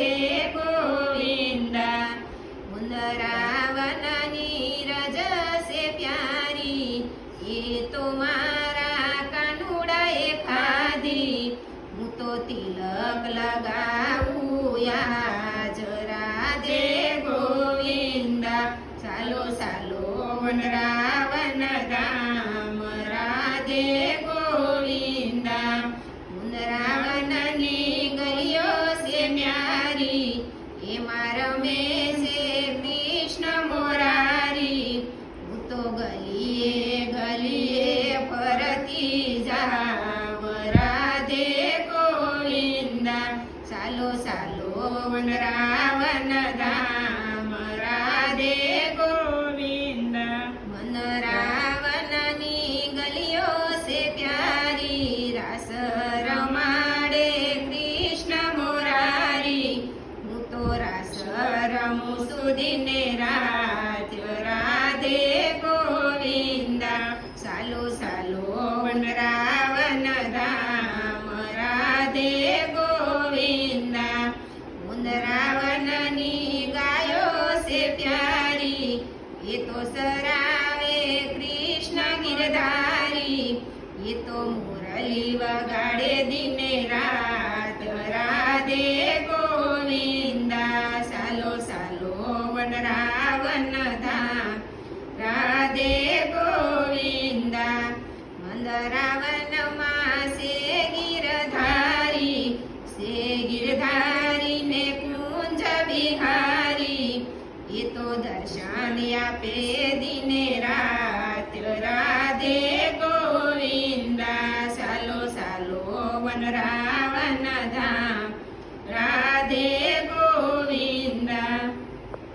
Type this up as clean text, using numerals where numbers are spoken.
राधे गोविंदा। मुंदरावन नीरज से प्यारी, ये तो मारा कानुडाए खाधी। હું તો તિલક લગાવું યાજ રાધે ગોવિંદા। ચાલો ચાલો વનરાવન ધામ રાધે ગોવિંદા। મુંદરાવનની ગલીઓ છે ન્યારી, એમાં રમે છે કૃષ્ણ મોરારી। હું તો ગલીએ ગલીએ ફરતી જાવ રાધે ગોવિંદા। ચાલો ચાલો વનરાવન ધામ રાધે ગોવિંદા। વનરાવનની ગલીઓ છે પ્યારી, રાસ રમાડે કૃષ્ણ મોરારી। હું તો રાસ રમું સુધીને રાત રાધે ગોવિંદા। ચાલો ચાલો વનરાવન ધામ રાધે ગોવિંદા। મુંદરાવનની ગાયો છે પ્યારી, એ તો સરાવે કૃષ્ણ ગિરધારી। એ તો મુરલી વગાડે દિને રાત રાધે ગોવિંદા। ચાલો ચાલો વનરાવન ધામ રાધે ગોવિંદા। મંદરાવનમાં છે ગિરધારી, છે ગિરધારી ને કુંજ બિહારી। એ તો દર્શન આપે દિને રાત રાધે ગોવિંદા। ચાલો ચાલો વનરાવન ધામ